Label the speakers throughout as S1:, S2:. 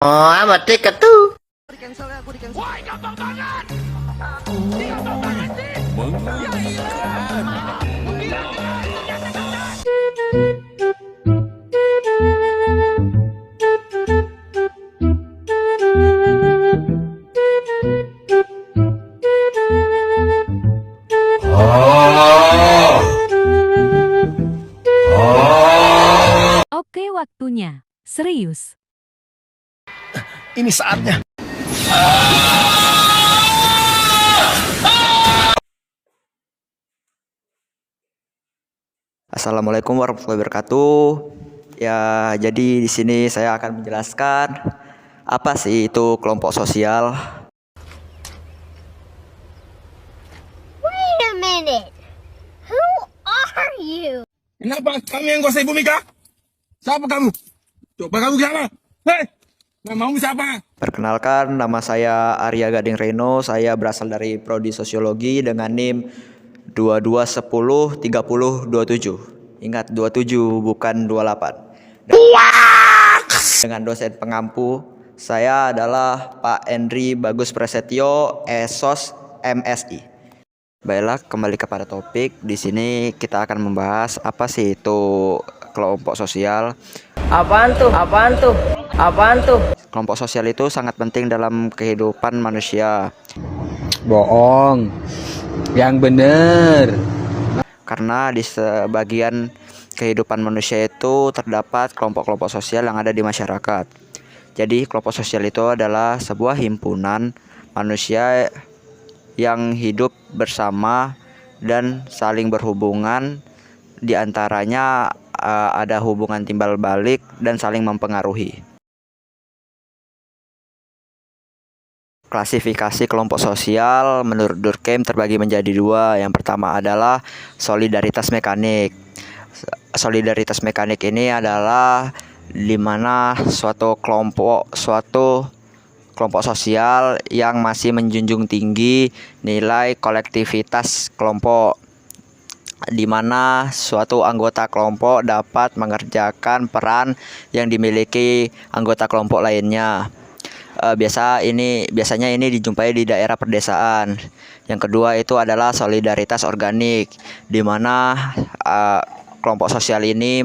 S1: Oh, amat tiket tuh.
S2: Oke, waktunya. Serius.
S3: Ini saatnya.
S4: Assalamualaikum warahmatullahi wabarakatuh. Ya, jadi di sini saya akan menjelaskan apa sih itu kelompok sosial.
S5: Wait a minute. Who are you?
S3: Kenapa kamu yang kuasai bumi kah? Siapa kamu? Coba kamu siapa? Hei, namamu siapa?
S4: Perkenalkan, nama saya Arya Gading Reno. Saya berasal dari Prodi Sosiologi dengan NIM 22103027. Ingat 27 bukan 28. Dengan dosen pengampu saya adalah Pak Endri Bagus Prasetyo, ESOS MSI. Baiklah, kembali kepada topik. Di sini kita akan membahas apa sih itu kelompok sosial.
S1: Apaan tuh? Apaan tuh? Apaan tuh?
S4: Kelompok sosial itu sangat penting dalam kehidupan manusia.
S6: Bohong. Yang bener.
S4: Karena di sebagian kehidupan manusia itu terdapat kelompok-kelompok sosial yang ada di masyarakat. Jadi kelompok sosial itu adalah sebuah himpunan manusia yang hidup bersama dan saling berhubungan, di antaranya ada hubungan timbal balik dan saling mempengaruhi. Klasifikasi kelompok sosial menurut Durkheim terbagi menjadi dua. Yang pertama adalah solidaritas mekanik. Solidaritas mekanik ini adalah di mana suatu kelompok sosial yang masih menjunjung tinggi nilai kolektivitas kelompok, di mana suatu anggota kelompok dapat mengerjakan peran yang dimiliki anggota kelompok lainnya. Biasanya ini dijumpai di daerah pedesaan. Yang kedua itu adalah solidaritas organik, di mana kelompok sosial ini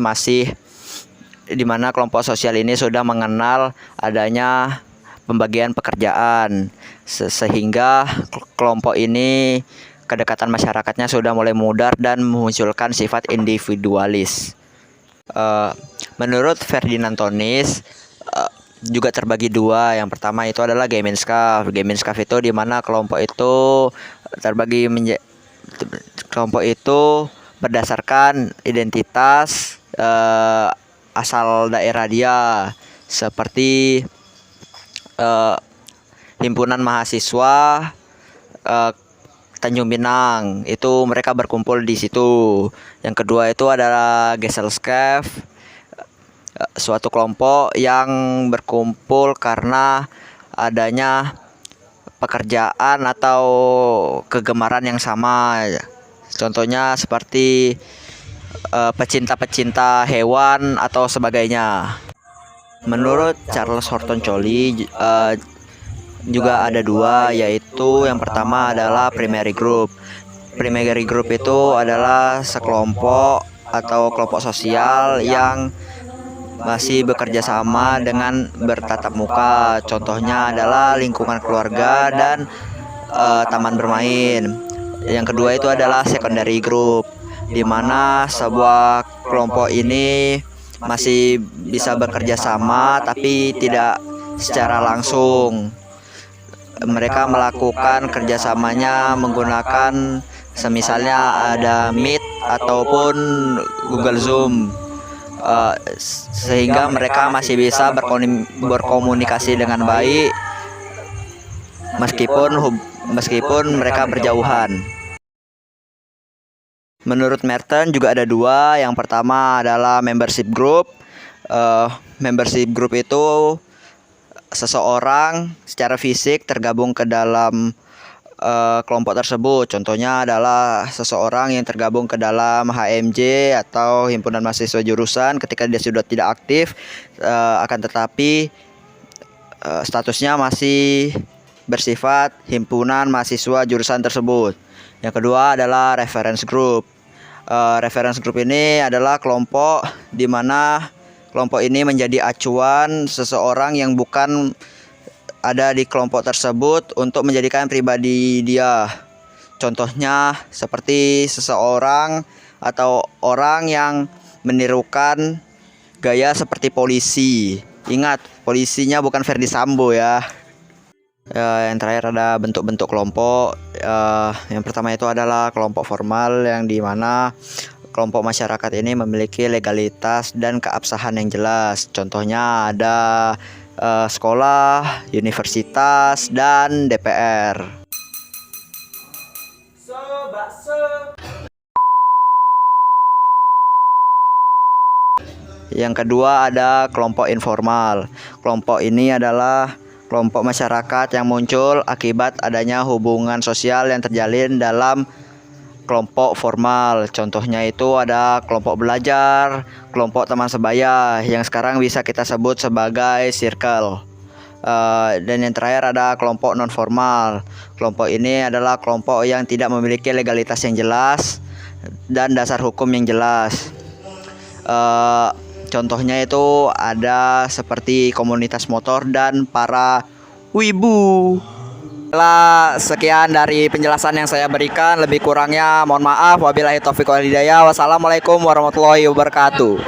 S4: sudah mengenal adanya pembagian pekerjaan, sehingga kelompok ini kedekatan masyarakatnya sudah mulai mudar dan memunculkan sifat individualis. Menurut Ferdinand Tonis juga terbagi dua. Yang pertama itu adalah Gemeinschaft. Gemeinschaft itu di mana kelompok itu berdasarkan identitas asal daerah dia, seperti himpunan mahasiswa Tanjung Pinang, itu mereka berkumpul di situ. Yang kedua itu adalah Gesellschaft, suatu kelompok yang berkumpul karena adanya pekerjaan atau kegemaran yang sama. Contohnya seperti pecinta-pecinta hewan atau sebagainya. Menurut Charles Horton Collie juga ada dua, yaitu yang pertama adalah primary group. Primary group itu adalah sekelompok atau kelompok sosial yang masih bekerja sama dengan bertatap muka. Contohnya adalah lingkungan keluarga dan taman bermain. Yang kedua itu adalah secondary group, di mana sebuah kelompok ini masih bisa bekerja sama tapi tidak secara langsung. Mereka melakukan kerjasamanya menggunakan semisalnya ada Meet ataupun Google Zoom, sehingga mereka masih bisa berkomunikasi dengan baik meskipun mereka berjauhan. Menurut Merton juga ada dua. Yang pertama adalah membership group. Membership group itu seseorang secara fisik tergabung ke dalam kelompok tersebut. Contohnya adalah seseorang yang tergabung ke dalam HMJ atau himpunan mahasiswa jurusan ketika dia sudah tidak aktif, akan tetapi statusnya masih bersifat himpunan mahasiswa jurusan tersebut. Yang kedua adalah reference group. Reference group ini adalah kelompok di mana kelompok ini menjadi acuan seseorang yang bukan ada di kelompok tersebut untuk menjadikan pribadi dia. Contohnya seperti seseorang atau orang yang menirukan gaya seperti polisi. Ingat, polisinya bukan Ferdi Sambo ya. Yang terakhir ada bentuk-bentuk kelompok. Yang pertama itu adalah kelompok formal, yang dimana kelompok masyarakat ini memiliki legalitas dan keabsahan yang jelas. Contohnya ada sekolah, universitas, dan DPR. Yang kedua ada kelompok informal. Kelompok ini adalah kelompok masyarakat yang muncul akibat adanya hubungan sosial yang terjalin dalam kelompok formal. Contohnya itu ada kelompok belajar, kelompok teman sebaya yang sekarang bisa kita sebut sebagai circle. Dan yang terakhir ada kelompok non formal. Kelompok ini adalah kelompok yang tidak memiliki legalitas yang jelas dan dasar hukum yang jelas. Contohnya itu ada seperti komunitas motor dan para wibu. Sekian dari penjelasan yang saya berikan, lebih kurangnya mohon maaf. Wabillahi taufiq wal hidayah. Wassalamualaikum warahmatullahi wabarakatuh.